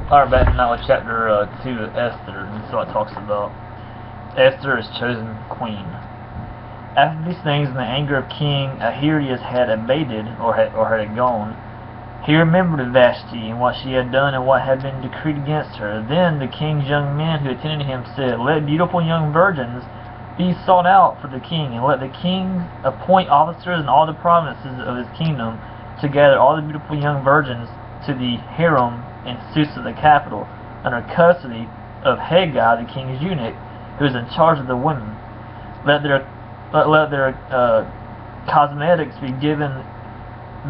Alright, back now with chapter 2 of Esther, and this is what it talks about. Esther is chosen queen. After these things, the anger of King Ahasuerus had abated, or had gone. He remembered Vashti, and what she had done, and what had been decreed against her. Then the king's young men who attended him said, "Let beautiful young virgins be sought out for the king, and let the king appoint officers in all the provinces of his kingdom, to gather all the beautiful young virgins to the harem in Susa, the capital, under custody of Hegai, the king's eunuch, who is in charge of the women. Let their cosmetics be given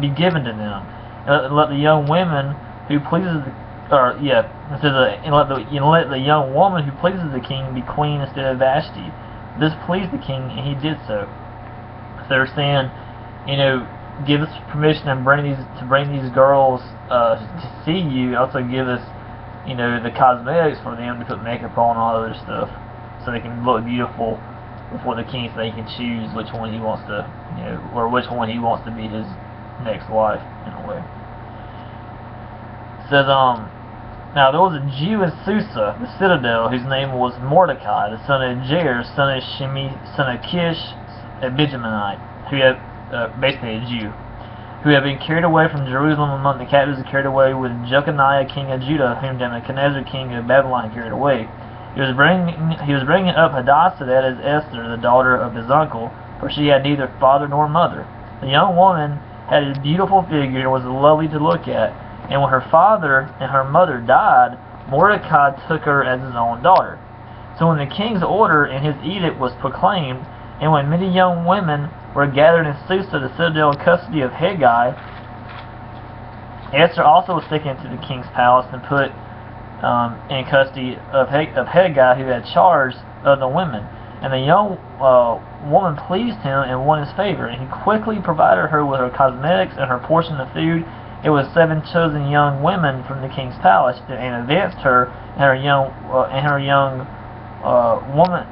to them, and let the young women who pleases let the young woman who pleases the king be queen instead of Vashti." This pleased the king, and he did so. So they're saying, give us permission to bring these girls to see you. Also give us, the cosmetics for them to put makeup on and all other stuff, so they can look beautiful before the king, so they can choose which one he wants to, or which one he wants to be his next wife, in a way. It says, now there was a Jew in Susa, the citadel, whose name was Mordecai, the son of Jair, son of Shimi, son of Kish, a Benjaminite, who had, basically a Jew, who had been carried away from Jerusalem among the captives and carried away with Jeconiah, king of Judah, whom Nebuchadnezzar, king of Babylon, carried away. He was bringing up Hadassah, that is Esther, the daughter of his uncle, for she had neither father nor mother. The young woman had a beautiful figure and was lovely to look at, and when her father and her mother died, Mordecai took her as his own daughter. So when the king's order and his edict was proclaimed, and when many young women were gathered in Susa, the citadel custody of Hegai, Esther also was taken to the king's palace and put in custody of Hegai, who had charge of the women. And the young woman pleased him and won his favor, and he quickly provided her with her cosmetics and her portion of food. It was 7 chosen young women from the king's palace, and advanced her and her young woman.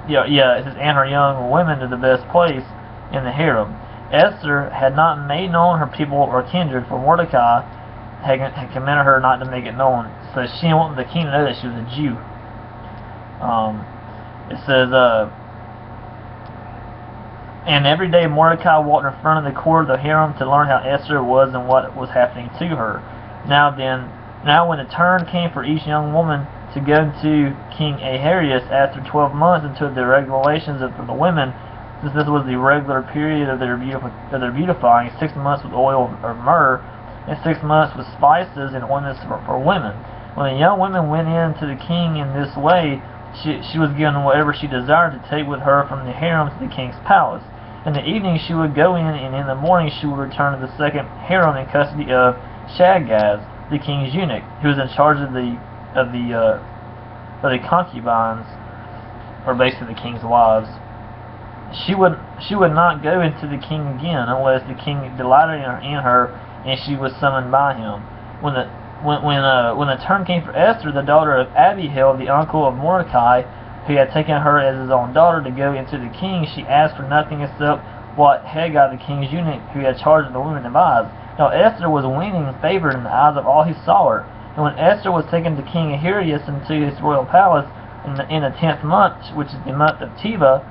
It says, and her young women to the best place in the harem. Esther had not made known her people or kindred, for Mordecai had commanded her not to make it known, so she didn't want the king to know that she was a Jew. It says, and every day Mordecai walked in front of the court of the harem to learn how Esther was and what was happening to her. Now when the turn came for each young woman to go to King Ahasuerus after 12 months into the regulations for the women, since this was the regular period of their beautifying, 6 months with oil or myrrh, and 6 months with spices and ornaments for women. When the young women went in to the king in this way, she was given whatever she desired to take with her from the harem to the king's palace. In the evening she would go in, and in the morning she would return to the second harem in custody of Shaggaz, the king's eunuch, who was in charge of the concubines, or basically the king's wives. She would not go into the king again unless the king delighted in her, and she was summoned by him. When the turn came for Esther, the daughter of Abihail, the uncle of Mordecai, who had taken her as his own daughter to go into the king, she asked for nothing except what Hegai, the king's eunuch, who had charge of the women, advised. Now Esther was winning favor in the eyes of all who saw her. And when Esther was taken to King Ahasuerus into his royal palace in the 10th month, which is the month of Teva,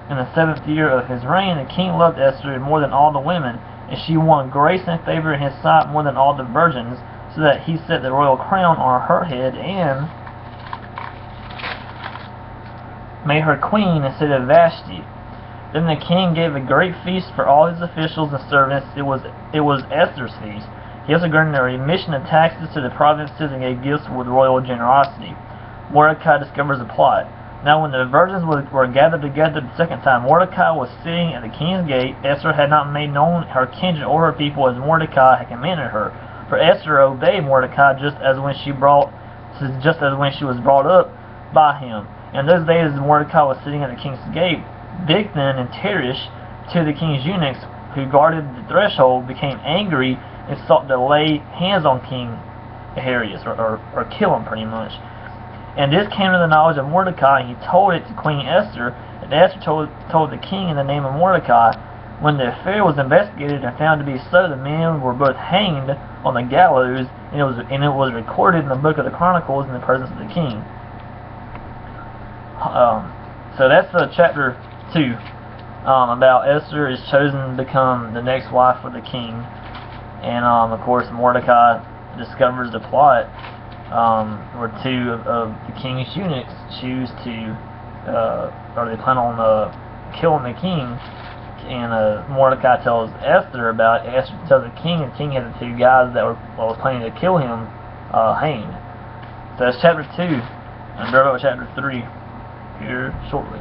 in the 7th year of his reign, the king loved Esther more than all the women, and she won grace and favor in his sight more than all the virgins, so that he set the royal crown on her head and made her queen instead of Vashti. Then the king gave a great feast for all his officials and servants. It was Esther's feast. He also granted a remission of taxes to the provinces and gave gifts with royal generosity. Mordecai discovers the plot. Now when the virgins were gathered together the second time, Mordecai was sitting at the king's gate. Esther had not made known her kindred or her people as Mordecai had commanded her. For Esther obeyed Mordecai just as when she was brought up by him. In those days, as Mordecai was sitting at the king's gate, Bigthan and Teresh, two of the king's eunuchs who guarded the threshold, became angry and sought to lay hands on King Ahasuerus, or kill him pretty much. And this came to the knowledge of Mordecai, and he told it to Queen Esther, and Esther told the king in the name of Mordecai. When the affair was investigated and found to be so, the men were both hanged on the gallows, and it was recorded in the book of the Chronicles in the presence of the king. So that's chapter 2, about Esther is chosen to become the next wife of the king, and of course Mordecai discovers the plot where two of the king's eunuchs choose to, or they plan on killing the king, and Mordecai tells Esther about it. Esther tells the king, and the king had the two guys that was planning to kill him hanged. So that's chapter 2, and we'll start with chapter 3 here shortly.